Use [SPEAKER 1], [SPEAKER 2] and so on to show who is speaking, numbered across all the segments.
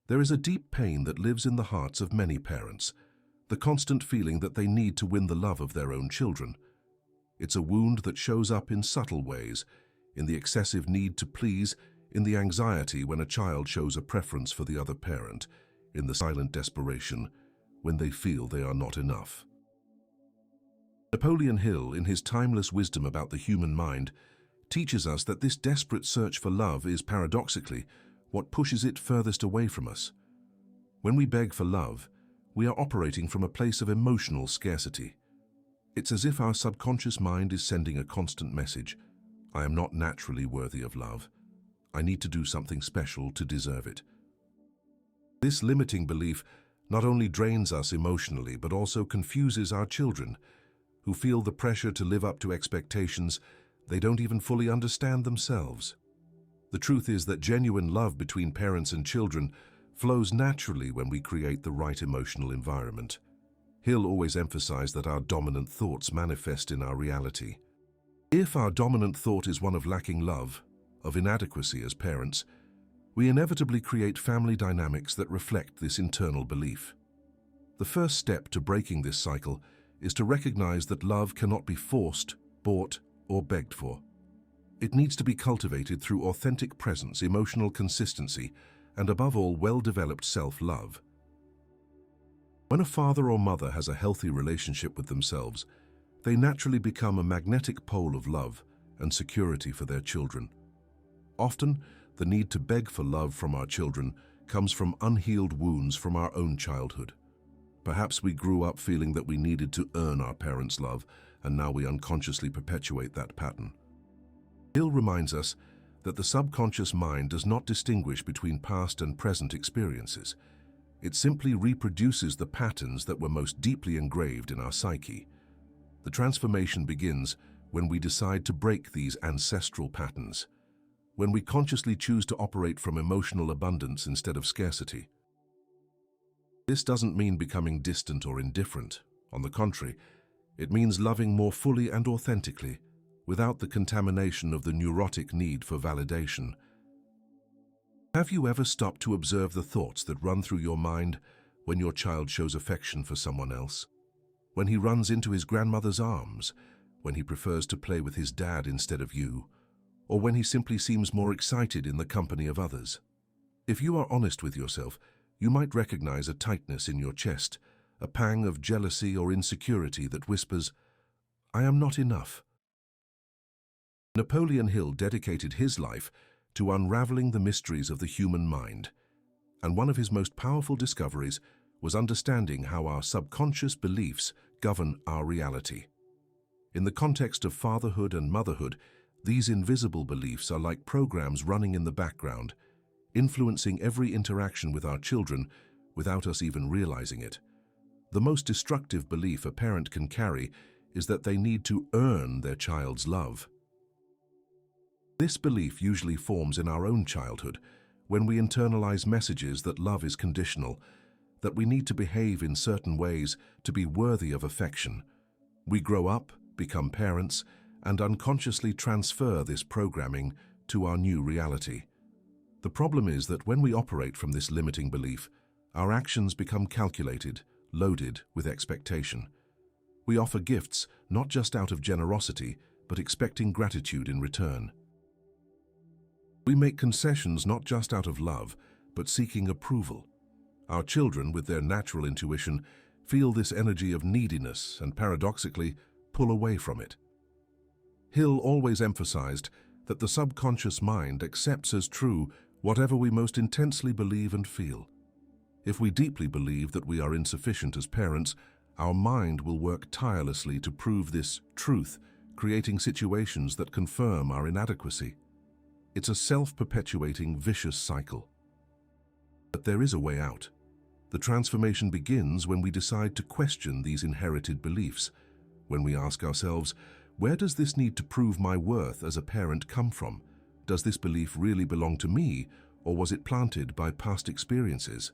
[SPEAKER 1] There is a deep pain that lives in the hearts of many parents, the constant feeling that they need to win the love of their own children. It's a wound that shows up in subtle ways, in the excessive need to please, in the anxiety when a child shows a preference for the other parent, in the silent desperation when they feel they are not enough. Napoleon Hill, in his timeless wisdom about the human mind, teaches us that this desperate search for love is, paradoxically, what pushes it furthest away from us. When we beg for love, we are operating from a place of emotional scarcity. It's as if our subconscious mind is sending a constant message: I am not naturally worthy of love. I need to do something special to deserve it. This limiting belief not only drains us emotionally, but also confuses our children, who feel the pressure to live up to expectations they don't even fully understand themselves. The truth is that genuine love between parents and children flows naturally when we create the right emotional environment. Hill always emphasized that our dominant thoughts manifest in our reality. If our dominant thought is one of lacking love, of inadequacy as parents, we inevitably create family dynamics that reflect this internal belief. The first step to breaking this cycle is to recognize that love cannot be forced, bought, or begged for. It needs to be cultivated through authentic presence, emotional consistency, and above all, well-developed self-love. When a father or mother has a healthy relationship with themselves, they naturally become a magnetic pole of love and security for their children. Often, the need to beg for love from our children comes from unhealed wounds from our own childhood. Perhaps we grew up feeling that we needed to earn our parents' love, and now we unconsciously perpetuate that pattern. Hill reminds us that the subconscious mind does not distinguish between past and present experiences. It simply reproduces the patterns that were most deeply engraved in our psyche. The transformation begins when we decide to break these ancestral patterns, when we consciously choose to operate from emotional abundance instead of scarcity. This doesn't mean becoming distant or indifferent. On the contrary, it means loving more fully and authentically, without the contamination of the neurotic need for validation. Have you ever stopped to observe the thoughts that run through your mind when your child shows affection for someone else? When he runs into his grandmother's arms, when he prefers to play with his dad instead of you, or when he simply seems more excited in the company of others? If you are honest with yourself, you might recognize a tightness in your chest, a pang of jealousy or insecurity that whispers, "I am not enough." Napoleon Hill dedicated his life to unraveling the mysteries of the human mind, and one of his most powerful discoveries was understanding how our subconscious beliefs govern our reality. In the context of fatherhood and motherhood, these invisible beliefs are like programs running in the background, influencing every interaction with our children without us even realizing it. The most destructive belief a parent can carry is that they need to earn their child's love. This belief usually forms in our own childhood when we internalize messages that love is conditional, that we need to behave in certain ways to be worthy of affection. We grow up, become parents, and unconsciously transfer this programming to our new reality. The problem is that when we operate from this limiting belief, our actions become calculated, loaded with expectation. We offer gifts not just out of generosity, but expecting gratitude in return. We make concessions not just out of love, but seeking approval. Our children, with their natural intuition, feel this energy of neediness and, paradoxically, pull away from it. Hill always emphasized that the subconscious mind accepts as true whatever we most intensely believe and feel. If we deeply believe that we are insufficient as parents, our mind will work tirelessly to prove this truth, creating situations that confirm our inadequacy. It's a self-perpetuating, vicious cycle. But there is a way out. The transformation begins when we decide to question these inherited beliefs, when we ask ourselves, where does this need to prove my worth as a parent come from? Does this belief really belong to me, or was it planted by past experiences?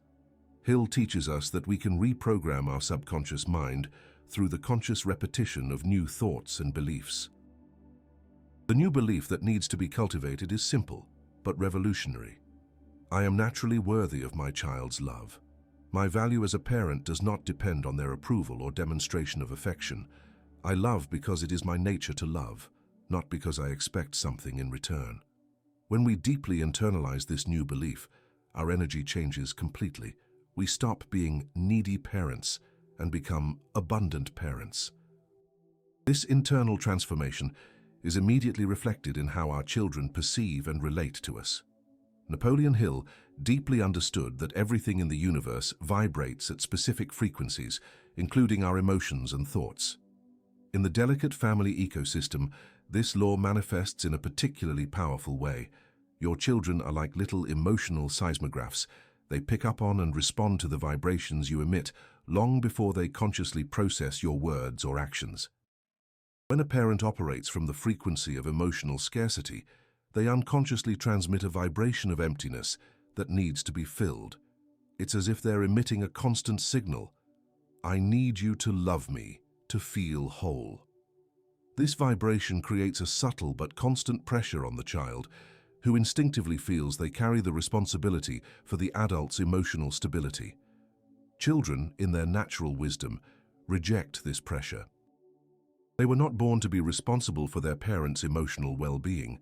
[SPEAKER 1] Hill teaches us that we can reprogram our subconscious mind through the conscious repetition of new thoughts and beliefs. The new belief that needs to be cultivated is simple, but revolutionary. I am naturally worthy of my child's love. My value as a parent does not depend on their approval or demonstration of affection. I love because it is my nature to love, not because I expect something in return. When we deeply internalize this new belief, our energy changes completely. We stop being needy parents and become abundant parents. This internal transformation is immediately reflected in how our children perceive and relate to us. Napoleon Hill deeply understood that everything in the universe vibrates at specific frequencies, including our emotions and thoughts. In the delicate family ecosystem, this law manifests in a particularly powerful way. Your children are like little emotional seismographs. They pick up on and respond to the vibrations you emit long before they consciously process your words or actions. When a parent operates from the frequency of emotional scarcity, they unconsciously transmit a vibration of emptiness that needs to be filled. It's as if they're emitting a constant signal. I need you to love me, to feel whole. This vibration creates a subtle but constant pressure on the child, who instinctively feels they carry the responsibility for the adult's emotional stability. Children, in their natural wisdom, reject this pressure. They were not born to be responsible for their parents' emotional well-being.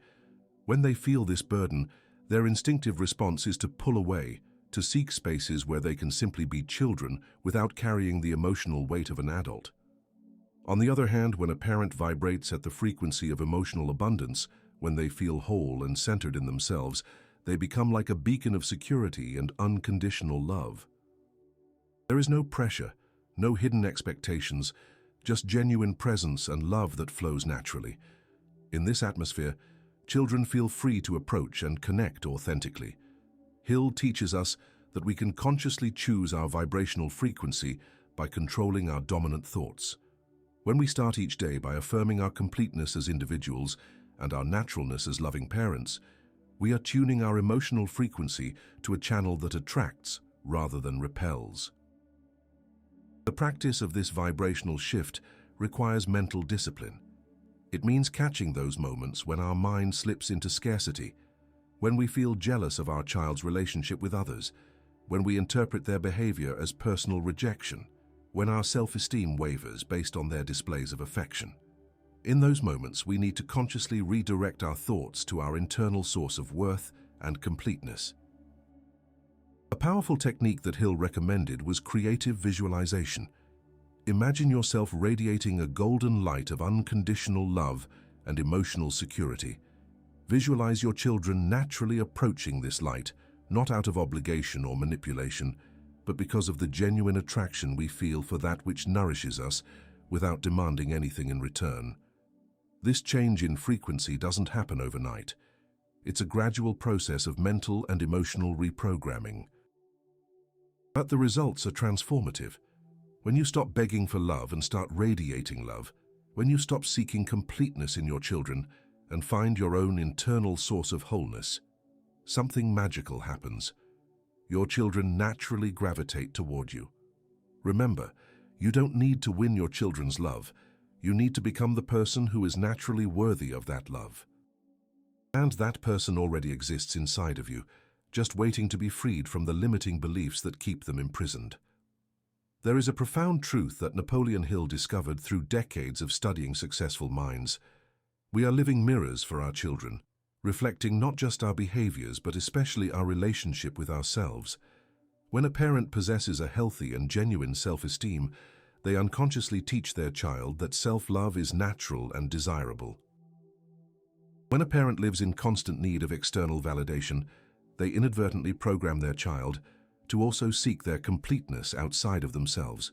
[SPEAKER 1] When they feel this burden, their instinctive response is to pull away, to seek spaces where they can simply be children without carrying the emotional weight of an adult. On the other hand, when a parent vibrates at the frequency of emotional abundance, when they feel whole and centered in themselves, they become like a beacon of security and unconditional love. There is no pressure, no hidden expectations, just genuine presence and love that flows naturally. In this atmosphere, children feel free to approach and connect authentically. Hill teaches us that we can consciously choose our vibrational frequency by controlling our dominant thoughts. When we start each day by affirming our completeness as individuals and our naturalness as loving parents, we are tuning our emotional frequency to a channel that attracts rather than repels. The practice of this vibrational shift requires mental discipline. It means catching those moments when our mind slips into scarcity, when we feel jealous of our child's relationship with others, when we interpret their behavior as personal rejection, when our self-esteem wavers based on their displays of affection. In those moments, we need to consciously redirect our thoughts to our internal source of worth and completeness. A powerful technique that Hill recommended was creative visualization. Imagine yourself radiating a golden light of unconditional love and emotional security. Visualize your children naturally approaching this light, not out of obligation or manipulation, but because of the genuine attraction we feel for that which nourishes us without demanding anything in return. This change in frequency doesn't happen overnight. It's a gradual process of mental and emotional reprogramming. But the results are transformative. When you stop begging for love and start radiating love, when you stop seeking completeness in your children and find your own internal source of wholeness, something magical happens. Your children naturally gravitate toward you. Remember, you don't need to win your children's love. You need to become the person who is naturally worthy of that love. And that person already exists inside of you, just waiting to be freed from the limiting beliefs that keep them imprisoned. There is a profound truth that Napoleon Hill discovered through decades of studying successful minds. We are living mirrors for our children, reflecting not just our behaviors but especially our relationship with ourselves. When a parent possesses a healthy and genuine self-esteem, they unconsciously teach their child that self-love is natural and desirable. When a parent lives in constant need of external validation, they inadvertently program their child to also seek their completeness outside of themselves.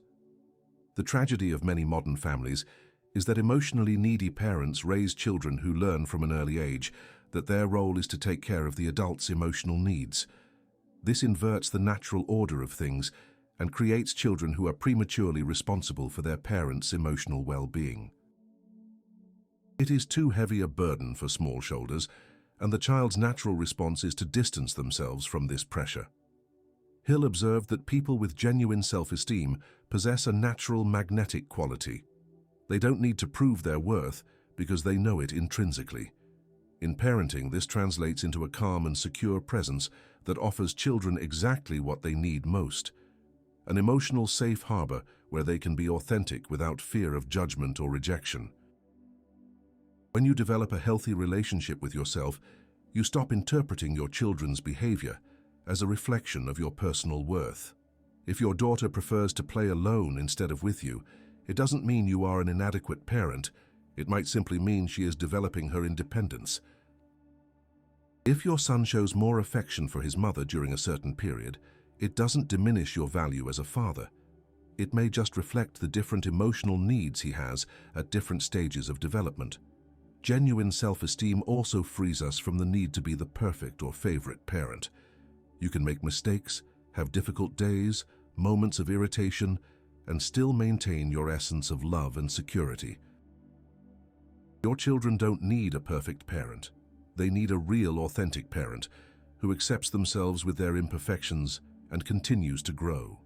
[SPEAKER 1] The tragedy of many modern families is that emotionally needy parents raise children who learn from an early age that their role is to take care of the adult's emotional needs. This inverts the natural order of things and creates children who are prematurely responsible for their parents' emotional well-being. It is too heavy a burden for small shoulders, and the child's natural response is to distance themselves from this pressure. Hill observed that people with genuine self-esteem possess a natural magnetic quality. They don't need to prove their worth because they know it intrinsically. In parenting, this translates into a calm and secure presence that offers children exactly what they need most: an emotional safe harbor where they can be authentic without fear of judgment or rejection. When you develop a healthy relationship with yourself, you stop interpreting your children's behavior as a reflection of your personal worth. If your daughter prefers to play alone instead of with you, it doesn't mean you are an inadequate parent. It might simply mean she is developing her independence. If your son shows more affection for his mother during a certain period, it doesn't diminish your value as a father. It may just reflect the different emotional needs he has at different stages of development. Genuine self-esteem also frees us from the need to be the perfect or favorite parent. You can make mistakes, have difficult days, moments of irritation, and still maintain your essence of love and security. Your children don't need a perfect parent. They need a real, authentic parent who accepts themselves with their imperfections and continues to grow.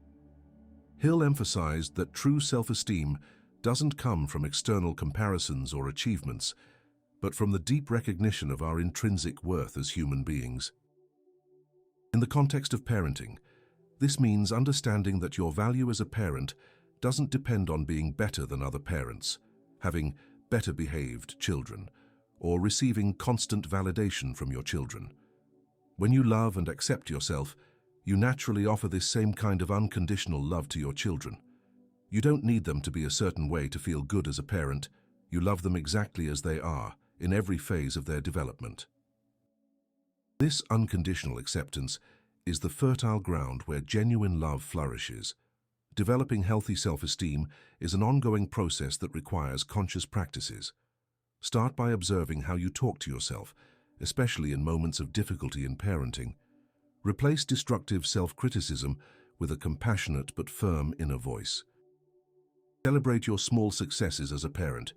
[SPEAKER 1] Hill emphasized that true self-esteem doesn't come from external comparisons or achievements, but from the deep recognition of our intrinsic worth as human beings. In the context of parenting, this means understanding that your value as a parent doesn't depend on being better than other parents, having better behaved children, or receiving constant validation from your children. When you love and accept yourself, you naturally offer this same kind of unconditional love to your children. You don't need them to be a certain way to feel good as a parent. You love them exactly as they are, in every phase of their development. This unconditional acceptance is the fertile ground where genuine love flourishes. Developing healthy self-esteem is an ongoing process that requires conscious practices. Start by observing how you talk to yourself, especially in moments of difficulty in parenting. Replace destructive self-criticism with a compassionate but firm inner voice. Celebrate your small successes as a parent.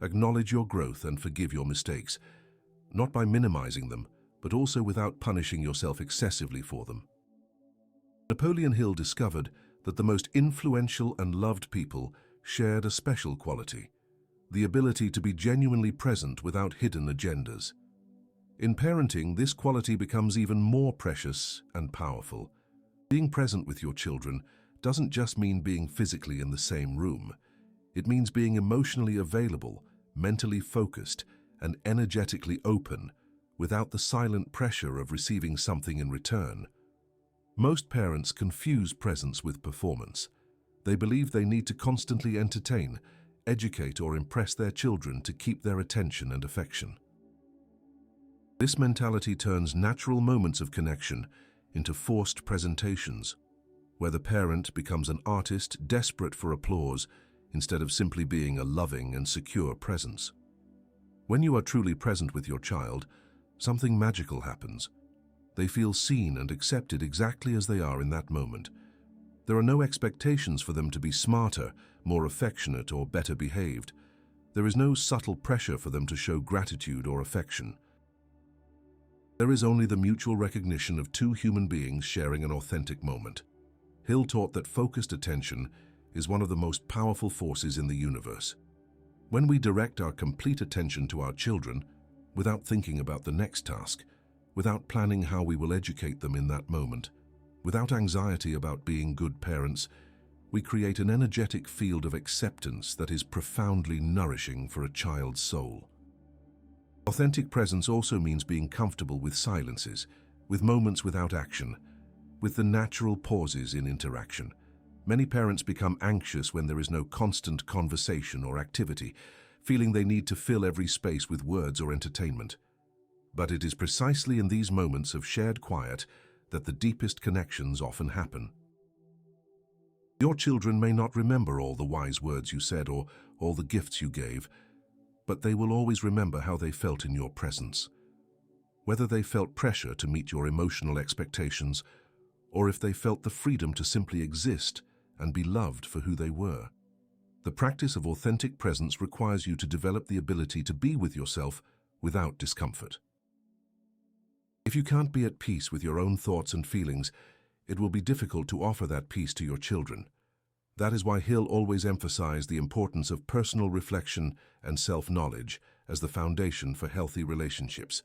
[SPEAKER 1] Acknowledge your growth and forgive your mistakes, not by minimizing them, but also without punishing yourself excessively for them. Napoleon Hill discovered that the most influential and loved people shared a special quality: the ability to be genuinely present without hidden agendas. In parenting, this quality becomes even more precious and powerful. Being present with your children doesn't just mean being physically in the same room. It means being emotionally available, mentally focused, and energetically open, without the silent pressure of receiving something in return. Most parents confuse presence with performance. They believe they need to constantly entertain, educate, or impress their children to keep their attention and affection. This mentality turns natural moments of connection into forced presentations, where the parent becomes an artist desperate for applause instead of simply being a loving and secure presence. When you are truly present with your child, something magical happens. They feel seen and accepted exactly as they are in that moment. There are no expectations for them to be smarter, more affectionate, or better behaved. There is no subtle pressure for them to show gratitude or affection. There is only the mutual recognition of two human beings sharing an authentic moment. Hill taught that focused attention is one of the most powerful forces in the universe. When we direct our complete attention to our children, without thinking about the next task, without planning how we will educate them in that moment, without anxiety about being good parents, we create an energetic field of acceptance that is profoundly nourishing for a child's soul. Authentic presence also means being comfortable with silences, with moments without action, with the natural pauses in interaction. Many parents become anxious when there is no constant conversation or activity, feeling they need to fill every space with words or entertainment. But it is precisely in these moments of shared quiet that the deepest connections often happen. Your children may not remember all the wise words you said or all the gifts you gave, but they will always remember how they felt in your presence. Whether they felt pressure to meet your emotional expectations, or if they felt the freedom to simply exist and be loved for who they were. The practice of authentic presence requires you to develop the ability to be with yourself without discomfort. If you can't be at peace with your own thoughts and feelings, it will be difficult to offer that peace to your children. That is why Hill always emphasized the importance of personal reflection and self-knowledge as the foundation for healthy relationships.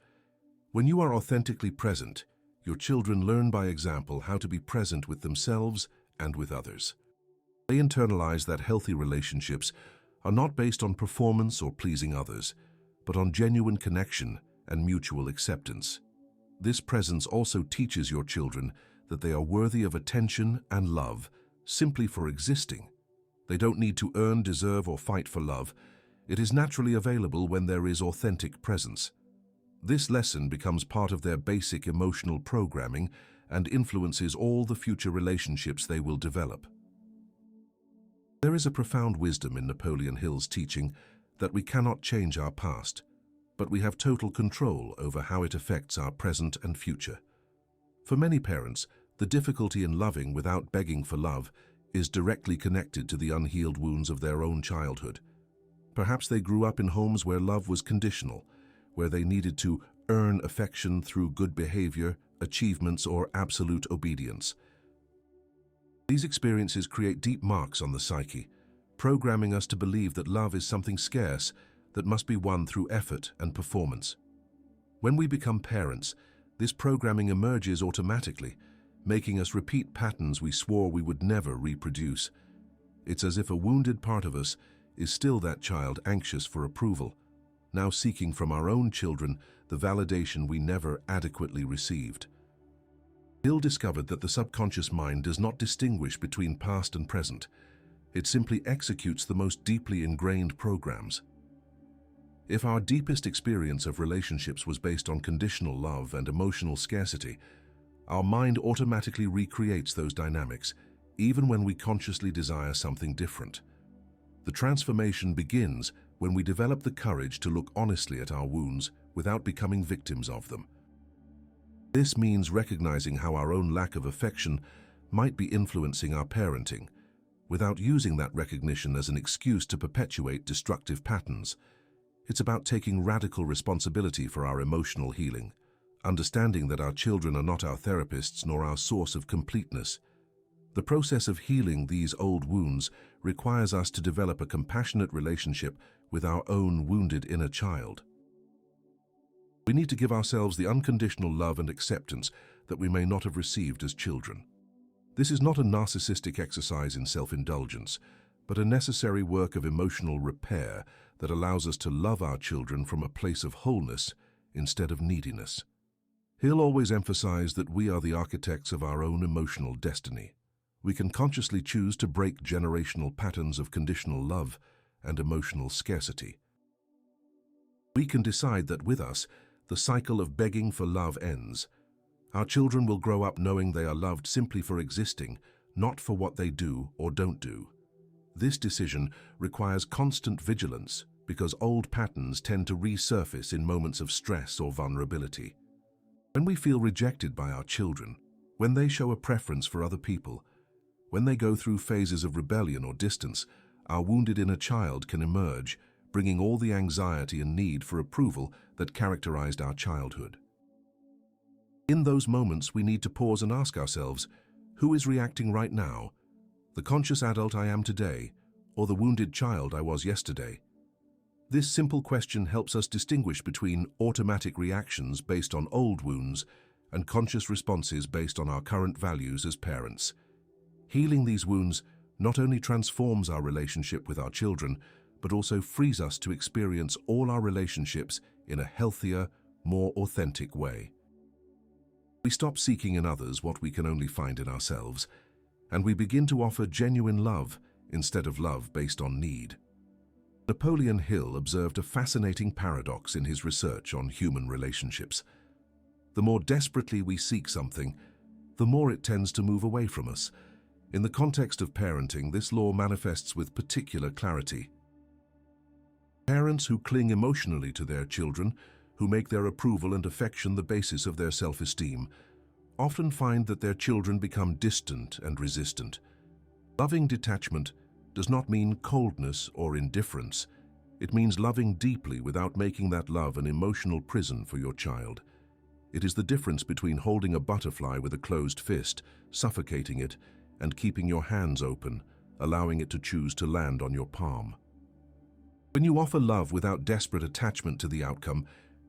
[SPEAKER 1] When you are authentically present, your children learn by example how to be present with themselves and with others. They internalize that healthy relationships are not based on performance or pleasing others, but on genuine connection and mutual acceptance. This presence also teaches your children that they are worthy of attention and love simply for existing. They don't need to earn, deserve, or fight for love. It is naturally available when there is authentic presence. This lesson becomes part of their basic emotional programming and influences all the future relationships they will develop. There is a profound wisdom in Napoleon Hill's teaching that we cannot change our past, but we have total control over how it affects our present and future. For many parents, the difficulty in loving without begging for love is directly connected to the unhealed wounds of their own childhood. Perhaps they grew up in homes where love was conditional, where they needed to earn affection through good behavior, achievements, or absolute obedience. These experiences create deep marks on the psyche, programming us to believe that love is something scarce that must be won through effort and performance. When we become parents, this programming emerges automatically, making us repeat patterns we swore we would never reproduce. It's as if a wounded part of us is still that child anxious for approval, now seeking from our own children the validation we never adequately received. Hill discovered that the subconscious mind does not distinguish between past and present. It simply executes the most deeply ingrained programs. If our deepest experience of relationships was based on conditional love and emotional scarcity, our mind automatically recreates those dynamics, even when we consciously desire something different. The transformation begins when we develop the courage to look honestly at our wounds without becoming victims of them. This means recognizing how our own lack of affection might be influencing our parenting, without using that recognition as an excuse to perpetuate destructive patterns. It's about taking radical responsibility for our emotional healing, understanding that our children are not our therapists nor our source of completeness. The process of healing these old wounds requires us to develop a compassionate relationship with our own wounded inner child. We need to give ourselves the unconditional love and acceptance that we may not have received as children. This is not a narcissistic exercise in self-indulgence, but a necessary work of emotional repair that allows us to love our children from a place of wholeness instead of neediness. Hill always emphasized that we are the architects of our own emotional destiny. We can consciously choose to break generational patterns of conditional love and emotional scarcity. We can decide that with us, the cycle of begging for love ends. Our children will grow up knowing they are loved simply for existing, not for what they do or don't do. This decision requires constant vigilance because old patterns tend to resurface in moments of stress or vulnerability. When we feel rejected by our children, when they show a preference for other people, when they go through phases of rebellion or distance, our wounded inner child can emerge, bringing all the anxiety and need for approval that characterized our childhood. In those moments, we need to pause and ask ourselves, who is reacting right now? The conscious adult I am today, or the wounded child I was yesterday? This simple question helps us distinguish between automatic reactions based on old wounds and conscious responses based on our current values as parents. Healing these wounds not only transforms our relationship with our children, but also frees us to experience all our relationships in a healthier, more authentic way. We stop seeking in others what we can only find in ourselves, and we begin to offer genuine love instead of love based on need. Napoleon Hill observed a fascinating paradox in his research on human relationships. The more desperately we seek something, the more it tends to move away from us. In the context of parenting, this law manifests with particular clarity. Parents who cling emotionally to their children, who make their approval and affection the basis of their self-esteem, often find that their children become distant and resistant. Loving detachment does not mean coldness or indifference. It means loving deeply without making that love an emotional prison for your child. It is the difference between holding a butterfly with a closed fist, suffocating it, and keeping your hands open, allowing it to choose to land on your palm. When you offer love without desperate attachment to the outcome,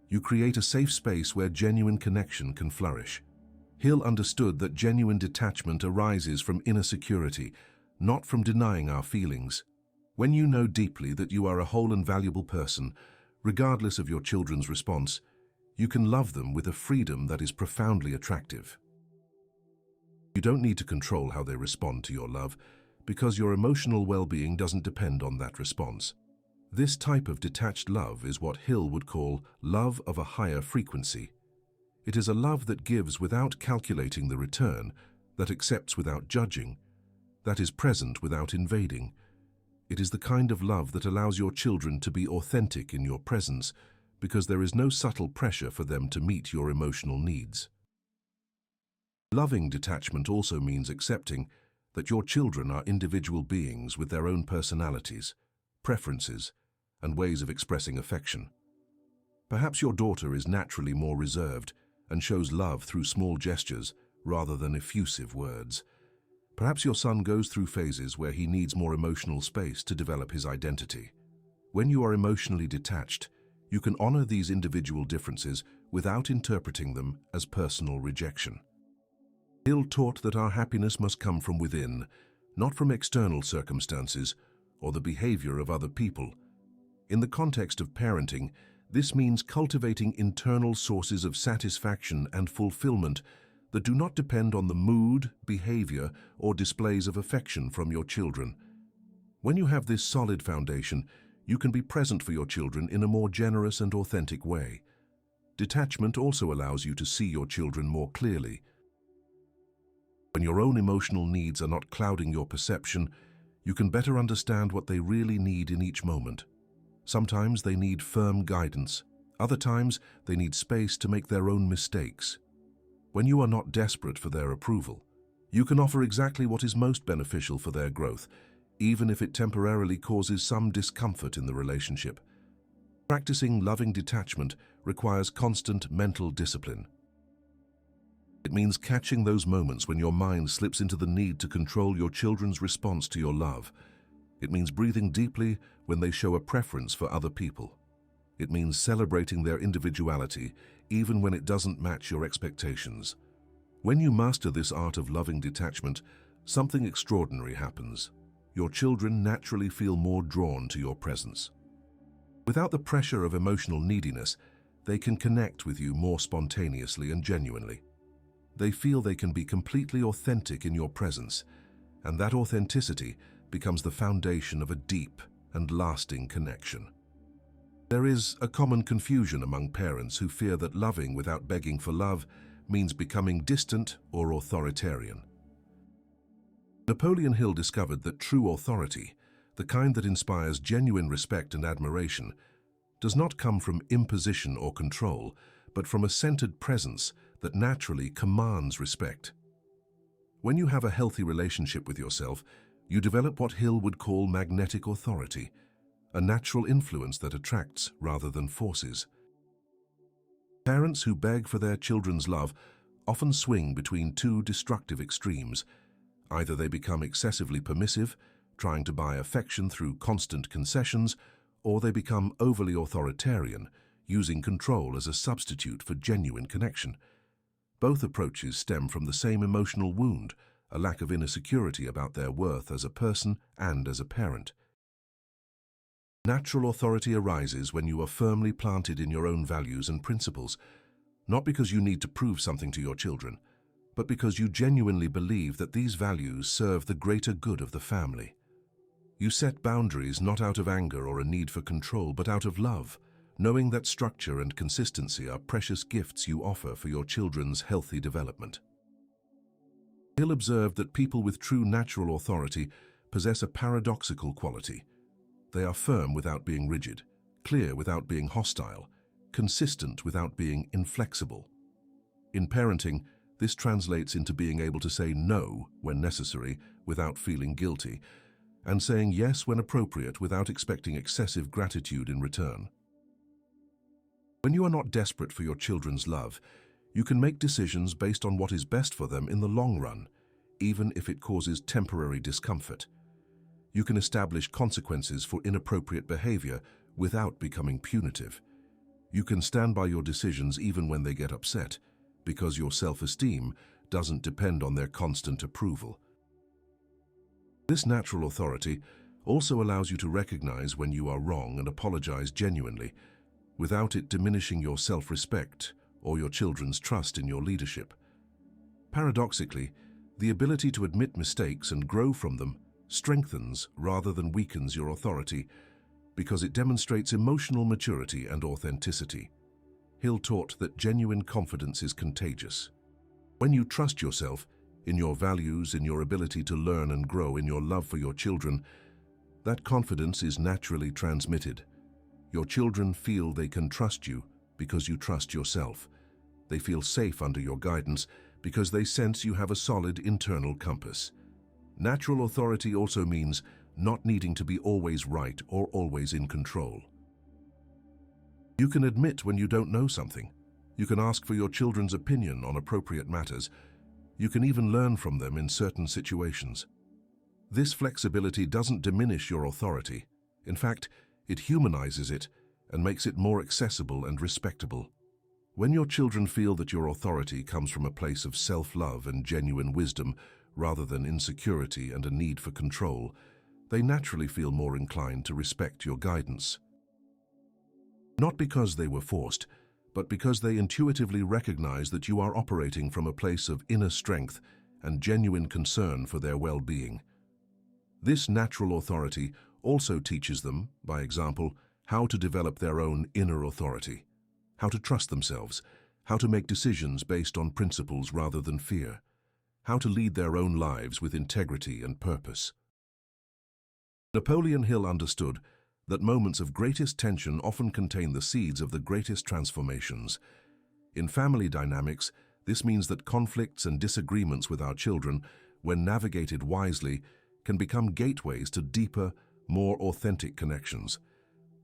[SPEAKER 1] you create a safe space where genuine connection can flourish. Hill understood that genuine detachment arises from inner security, not from denying our feelings. When you know deeply that you are a whole and valuable person, regardless of your children's response, you can love them with a freedom that is profoundly attractive. You don't need to control how they respond to your love, because your emotional well-being doesn't depend on that response. This type of detached love is what Hill would call love of a higher frequency. It is a love that gives without calculating the return, that accepts without judging, that is present without invading. It is the kind of love that allows your children to be authentic in your presence, because there is no subtle pressure for them to meet your emotional needs. Loving detachment also means accepting that your children are individual beings with their own personalities, preferences, and ways of expressing affection. Perhaps your daughter is naturally more reserved and shows love through small gestures rather than effusive words. Perhaps your son goes through phases where he needs more emotional space to develop his identity. When you are emotionally detached, you can honor these individual differences without interpreting them as personal rejection. Hill taught that our happiness must come from within, not from external circumstances or the behavior of other people. In the context of parenting, this means cultivating internal sources of satisfaction and fulfillment that do not depend on the mood, behavior, or displays of affection from your children. When you have this solid foundation, you can be present for your children in a more generous and authentic way. Detachment also allows you to see your children more clearly. When your own emotional needs are not clouding your perception, you can better understand what they really need in each moment. Sometimes they need firm guidance. Other times, they need space to make their own mistakes. When you are not desperate for their approval, you can offer exactly what is most beneficial for their growth, even if it temporarily causes some discomfort in the relationship. Practicing loving detachment requires constant mental discipline. It means catching those moments when your mind slips into the need to control your children's response to your love. It means breathing deeply when they show a preference for other people. It means celebrating their individuality, even when it doesn't match your expectations. When you master this art of loving detachment, something extraordinary happens. Your children naturally feel more drawn to your presence. Without the pressure of emotional neediness, they can connect with you more spontaneously and genuinely. They feel they can be completely authentic in your presence, and that authenticity becomes the foundation of a deep and lasting connection. There is a common confusion among parents who fear that loving without begging for love means becoming distant or authoritarian. Napoleon Hill discovered that true authority, the kind that inspires genuine respect and admiration, does not come from imposition or control, but from a centered presence that naturally commands respect. When you have a healthy relationship with yourself, you develop what Hill would call magnetic authority, a natural influence that attracts rather than forces. Parents who beg for their children's love often swing between two destructive extremes. Either they become excessively permissive, trying to buy affection through constant concessions, or they become overly authoritarian, using control as a substitute for genuine connection. Both approaches stem from the same emotional wound, a lack of inner security about their worth as a person and as a parent. Natural authority arises when you are firmly planted in your own values and principles, not because you need to prove something to your children, but because you genuinely believe that these values serve the greater good of the family. You set boundaries not out of anger or a need for control, but out of love, knowing that structure and consistency are precious gifts you offer for your children's healthy development. Hill observed that people with true natural authority possess a paradoxical quality. They are firm without being rigid, clear without being hostile, consistent without being inflexible. In parenting, this translates into being able to say no when necessary without feeling guilty, and saying yes when appropriate without expecting excessive gratitude in return. When you are not desperate for your children's love, you can make decisions based on what is best for them in the long run, even if it causes temporary discomfort. You can establish consequences for inappropriate behavior without becoming punitive. You can stand by your decisions even when they get upset, because your self-esteem doesn't depend on their constant approval. This natural authority also allows you to recognize when you are wrong and apologize genuinely, without it diminishing your self-respect or your children's trust in your leadership. Paradoxically, the ability to admit mistakes and grow from them strengthens rather than weakens your authority, because it demonstrates emotional maturity and authenticity. Hill taught that genuine confidence is contagious. When you trust yourself, in your values, in your ability to learn and grow, in your love for your children, that confidence is naturally transmitted. Your children feel they can trust you because you trust yourself. They feel safe under your guidance because they sense you have a solid internal compass. Natural authority also means not needing to be always right or always in control. You can admit when you don't know something. You can ask for your children's opinion on appropriate matters. You can even learn from them in certain situations. This flexibility doesn't diminish your authority. In fact, it humanizes it and makes it more accessible and respectable. When your children feel that your authority comes from a place of self-love and genuine wisdom, rather than insecurity and a need for control, they naturally feel more inclined to respect your guidance. Not because they were forced, but because they intuitively recognize that you are operating from a place of inner strength and genuine concern for their well-being. This natural authority also teaches them, by example, how to develop their own inner authority, how to trust themselves, how to make decisions based on principles rather than fear, how to lead their own lives with integrity and purpose. Napoleon Hill understood that moments of greatest tension often contain the seeds of the greatest transformations. In family dynamics, this means that conflicts and disagreements with our children, when navigated wisely, can become gateways to deeper, more authentic connections.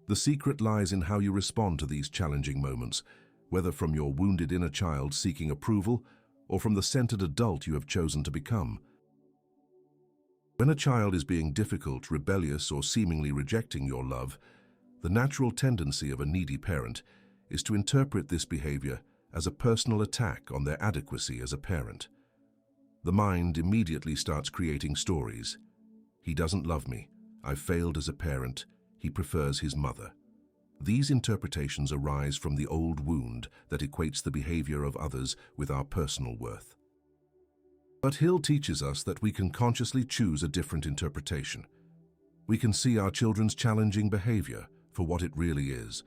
[SPEAKER 1] The secret lies in how you respond to these challenging moments, whether from your wounded inner child seeking approval or from the centered adult you have chosen to become. When a child is being difficult, rebellious, or seemingly rejecting your love, the natural tendency of a needy parent is to interpret this behavior as a personal attack on their adequacy as a parent. The mind immediately starts creating stories. He doesn't love me. I've failed as a parent. He prefers his mother. These interpretations arise from the old wound that equates the behavior of others with our personal worth. But Hill teaches us that we can consciously choose a different interpretation. We can see our children's challenging behavior for what it really is,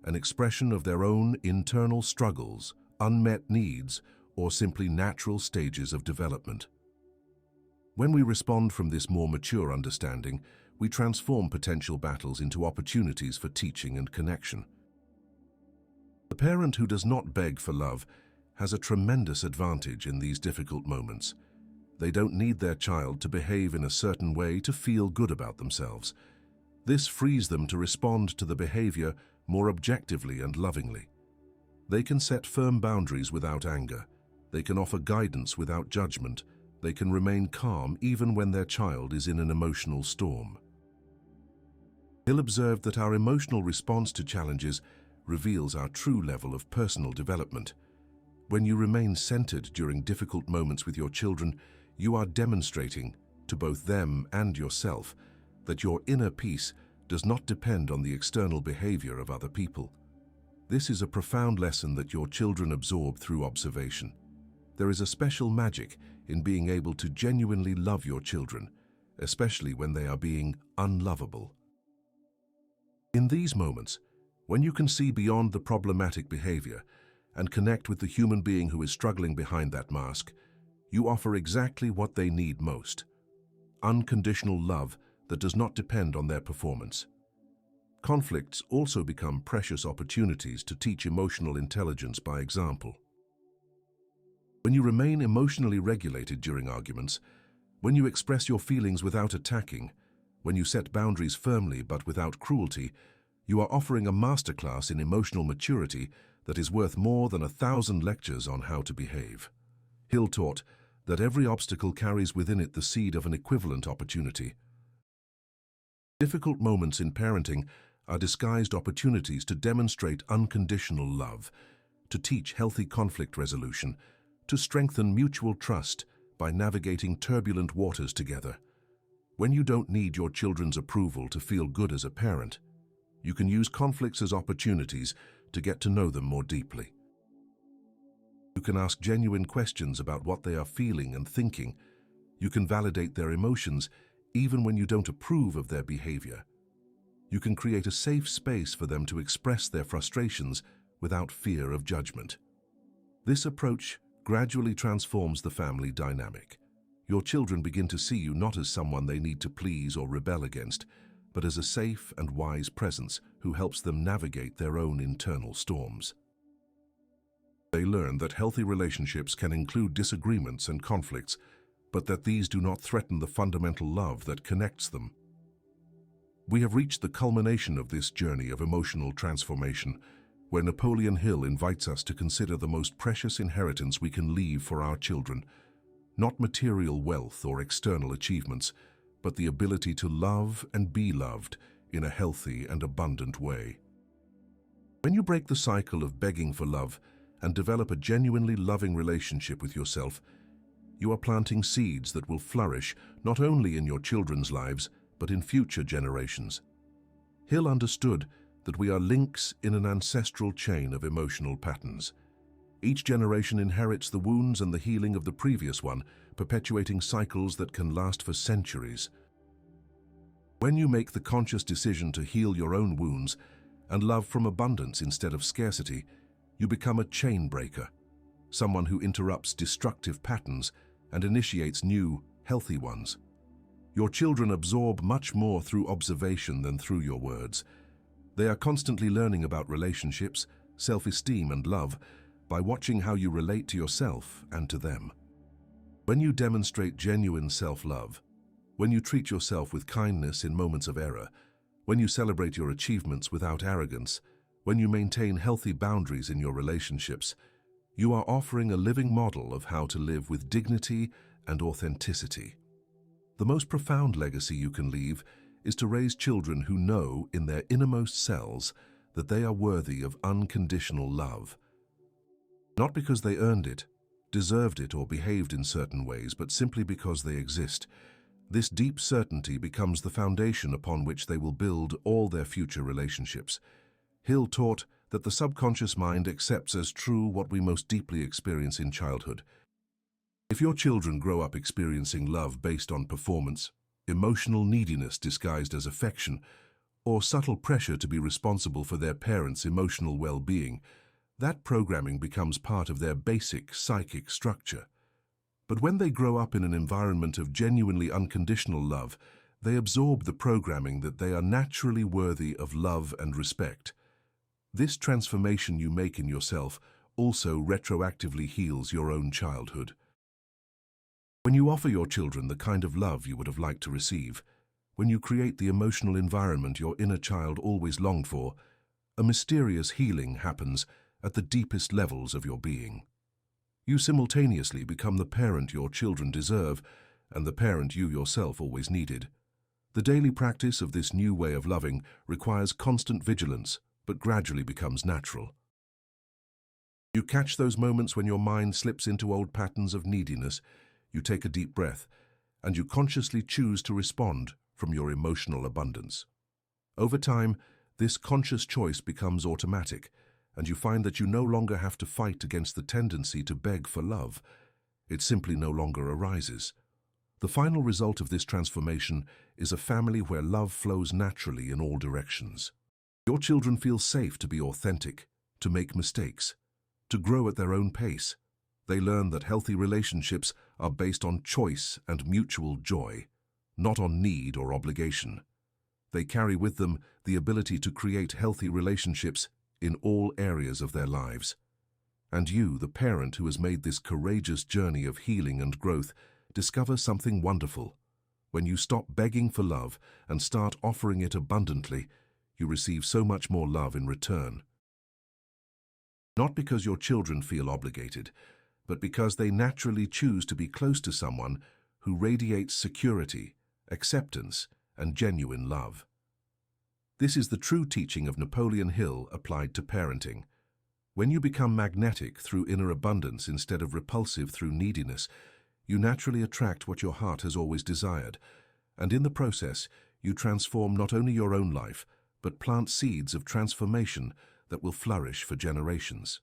[SPEAKER 1] an expression of their own internal struggles, unmet needs, or simply natural stages of development. When we respond from this more mature understanding, we transform potential battles into opportunities for teaching and connection. The parent who does not beg for love has a tremendous advantage in these difficult moments. They don't need their child to behave in a certain way to feel good about themselves. This frees them to respond to the behavior more objectively and lovingly. They can set firm boundaries without anger. They can offer guidance without judgment. They can remain calm even when their child is in an emotional storm. Hill observed that our emotional response to challenges reveals our true level of personal development. When you remain centered during difficult moments with your children, you are demonstrating, to both them and yourself, that your inner peace does not depend on the external behavior of other people. This is a profound lesson that your children absorb through observation. There is a special magic in being able to genuinely love your children, especially when they are being unlovable. In these moments, when you can see beyond the problematic behavior and connect with the human being who is struggling behind that mask, you offer exactly what they need most: unconditional love that does not depend on their performance. Conflicts also become precious opportunities to teach emotional intelligence by example. When you remain emotionally regulated during arguments, when you express your feelings without attacking, when you set boundaries firmly but without cruelty, you are offering a masterclass in emotional maturity that is worth more than 1,000 lectures on how to behave. Hill taught that every obstacle carries within it the seed of an equivalent opportunity. Difficult moments in parenting are disguised opportunities to demonstrate unconditional love, to teach healthy conflict resolution, to strengthen mutual trust by navigating turbulent waters together. When you don't need your children's approval to feel good as a parent, you can use conflicts as opportunities to get to know them more deeply. You can ask genuine questions about what they are feeling and thinking. You can validate their emotions even when you don't approve of their behavior. You can create a safe space for them to express their frustrations without fear of judgment. This approach gradually transforms the family dynamic. Your children begin to see you not as someone they need to please or rebel against, but as a safe and wise presence who helps them navigate their own internal storms. They learn that healthy relationships can include disagreements and conflicts, but that these do not threaten the fundamental love that connects them. We have reached the culmination of this journey of emotional transformation, where Napoleon Hill invites us to consider the most precious inheritance we can leave for our children, not material wealth or external achievements, but the ability to love and be loved in a healthy and abundant way. When you break the cycle of begging for love and develop a genuinely loving relationship with yourself, you are planting seeds that will flourish not only in your children's lives, but in future generations. Hill understood that we are links in an ancestral chain of emotional patterns. Each generation inherits the wounds and the healing of the previous one, perpetuating cycles that can last for centuries. When you make the conscious decision to heal your own wounds and love from abundance instead of scarcity, you become a chain breaker, someone who interrupts destructive patterns and initiates new, healthy ones. Your children absorb much more through observation than through your words. They are constantly learning about relationships, self-esteem, and love by watching how you relate to yourself and to them. When you demonstrate genuine self-love, when you treat yourself with kindness in moments of error, when you celebrate your achievements without arrogance, when you maintain healthy boundaries in your relationships, you are offering a living model of how to live with dignity and authenticity. The most profound legacy you can leave is to raise children who know in their innermost selves that they are worthy of unconditional love. Not because they earned it, deserved it, or behaved in certain ways, but simply because they exist. This deep certainty becomes the foundation upon which they will build all their future relationships. Hill taught that the subconscious mind accepts as true what we most deeply experience in childhood. If your children grow up experiencing love based on performance, emotional neediness disguised as affection, or subtle pressure to be responsible for their parents' emotional well-being, that programming becomes part of their basic psychic structure. But when they grow up in an environment of genuinely unconditional love, they absorb the programming that they are naturally worthy of love and respect. This transformation you make in yourself also retroactively heals your own childhood. When you offer your children the kind of love you would have liked to receive, when you create the emotional environment your inner child always longed for, a mysterious healing happens at the deepest levels of your being. You simultaneously become the parent your children deserve and the parent you yourself always needed. The daily practice of this new way of loving requires constant vigilance, but gradually becomes natural. You catch those moments when your mind slips into old patterns of neediness. You take a deep breath, and you consciously choose to respond from your emotional abundance. Over time, this conscious choice becomes automatic, and you find that you no longer have to fight against the tendency to beg for love. It simply no longer arises. The final result of this transformation is a family where love flows naturally in all directions. Your children feel safe to be authentic, to make mistakes, to grow at their own pace. They learn that healthy relationships are based on choice and mutual joy, not on need or obligation. They carry with them the ability to create healthy relationships in all areas of their lives. And you, the parent who has made this courageous journey of healing and growth, discover something wonderful. When you stop begging for love and start offering it abundantly, you receive so much more love in return. Not because your children feel obligated, but because they naturally choose to be close to someone who radiates security, acceptance, and genuine love. This is the true teaching of Napoleon Hill applied to parenting. When you become magnetic through inner abundance instead of repulsive through neediness, you naturally attract what your heart has always desired, and in the process, you transform not only your own life, but plant seeds of transformation that will flourish for generations.